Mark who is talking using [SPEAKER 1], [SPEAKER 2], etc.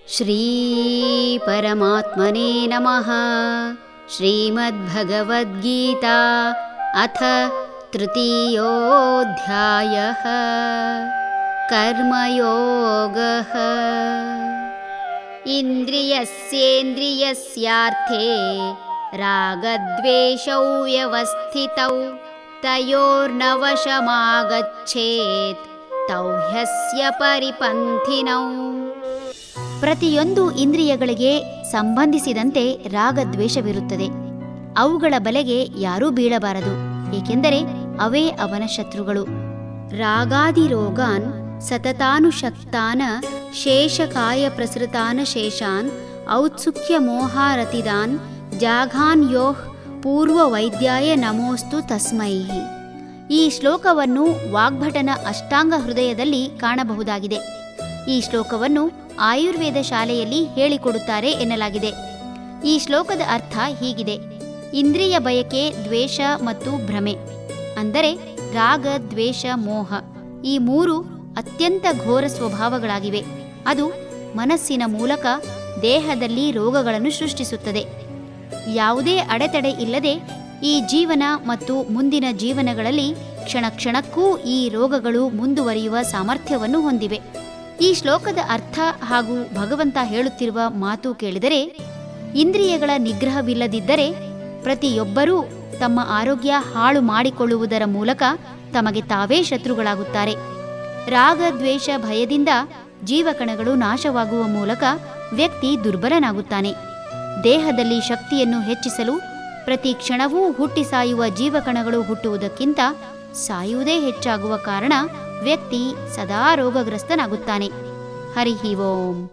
[SPEAKER 1] ಶ್ರೀ ಪರಮಾತ್ಮನೇ ನಮಃ. ಶ್ರೀಮದ್ಭಗವದ್ಗೀತಾ ಅಥ ತೃತೀಯೋऽಧ್ಯಾಯಃ. ಕರ್ಮಯೋಗಃ. ಇಂದ್ರಿಯಸ್ಯೇಂದ್ರಿಯಸ್ಯಾರ್ಥೇ ರಾಗದ್ವೇಷೌ ವ್ಯವಸ್ಥಿತೌ ತಯೋರ್ನ ವಶಮಾಗಚ್ಚೇತ್ ತೌ ಹ್ಯಸ್ಯ ಪರಿಪಂಥಿನೌ. ಪ್ರತಿಯೊಂದು ಇಂದ್ರಿಯಗಳಿಗೆ ಸಂಬಂಧಿಸಿದಂತೆ ರಾಗದ್ವೇಷವಿರುತ್ತದೆ. ಅವುಗಳ ಬಲೆಗೆ ಯಾರೂ ಬೀಳಬಾರದು, ಏಕೆಂದರೆ ಅವೇ ಅವನ ಶತ್ರುಗಳು. ರಾಗಾದಿರೋಗಾನ್ ಸತತಾನುಶಕ್ತಾನ ಶೇಷಕಾಯ ಪ್ರಸೃತಾನ ಶೇಷಾನ್ ಔತ್ಸುಕ್ಯ ಮೋಹಾರತಿದಾನ್ ಜಾಘಾನ್ ಯೋಃ ಪೂರ್ವವೈದ್ಯಾಯ ನಮೋಸ್ತು ತಸ್ಮೈ. ಈ ಶ್ಲೋಕವನ್ನು ವಾಗ್ಭಟನ ಅಷ್ಟಾಂಗ ಹೃದಯದಲ್ಲಿ ಕಾಣಬಹುದಾಗಿದೆ. ಈ ಶ್ಲೋಕವನ್ನು ಆಯುರ್ವೇದ ಶಾಲೆಯಲ್ಲಿ ಹೇಳಿಕೊಡುತ್ತಾರೆ ಎನ್ನಲಾಗಿದೆ. ಈ ಶ್ಲೋಕದ ಅರ್ಥ ಹೀಗಿದೆ: ಇಂದ್ರಿಯ ಬಯಕೆ, ದ್ವೇಷ ಮತ್ತು ಭ್ರಮೆ, ಅಂದರೆ ರಾಗ, ದ್ವೇಷ, ಮೋಹ, ಈ ಮೂರು ಅತ್ಯಂತ ಘೋರ ಸ್ವಭಾವಗಳಾಗಿವೆ. ಅದು ಮನಸ್ಸಿನ ಮೂಲಕ ದೇಹದಲ್ಲಿ ರೋಗಗಳನ್ನು ಸೃಷ್ಟಿಸುತ್ತದೆ. ಯಾವುದೇ ಅಡೆತಡೆ ಇಲ್ಲದೆ ಈ ಜೀವನ ಮತ್ತು ಮುಂದಿನ ಜೀವನಗಳಲ್ಲಿ ಕ್ಷಣ ಕ್ಷಣಕ್ಕೂ ಈ ರೋಗಗಳು ಮುಂದುವರಿಯುವ ಸಾಮರ್ಥ್ಯವನ್ನು ಹೊಂದಿವೆ. ಈ ಶ್ಲೋಕದ ಅರ್ಥ ಹಾಗೂ ಭಗವಂತ ಹೇಳುತ್ತಿರುವ ಮಾತು ಕೇಳಿದರೆ, ಇಂದ್ರಿಯಗಳ ನಿಗ್ರಹವಿಲ್ಲದಿದ್ದರೆ ಪ್ರತಿಯೊಬ್ಬರೂ ತಮ್ಮ ಆರೋಗ್ಯ ಹಾಳು ಮಾಡಿಕೊಳ್ಳುವುದರ ಮೂಲಕ ತಮಗೆ ತಾವೇ ಶತ್ರುಗಳಾಗುತ್ತಾರೆ. ರಾಗ, ದ್ವೇಷ, ಭಯದಿಂದ ಜೀವಕಣಗಳು ನಾಶವಾಗುವ ಮೂಲಕ ವ್ಯಕ್ತಿ ದುರ್ಬಲನಾಗುತ್ತಾನೆ. ದೇಹದಲ್ಲಿ ಶಕ್ತಿಯನ್ನು ಹೆಚ್ಚಿಸಲು ಪ್ರತಿ ಕ್ಷಣವೂ ಹುಟ್ಟಿ ಸಾಯುವ ಜೀವಕಣಗಳು ಹುಟ್ಟುವುದಕ್ಕಿಂತ ಸಾಯುವುದೇ ಹೆಚ್ಚಾಗುವ ಕಾರಣ ವ್ಯಕ್ತಿ ಸದಾ ರೋಗಗ್ರಸ್ತನಾಗುತ್ತಾನೆ. ಹರಿ ಓಂ.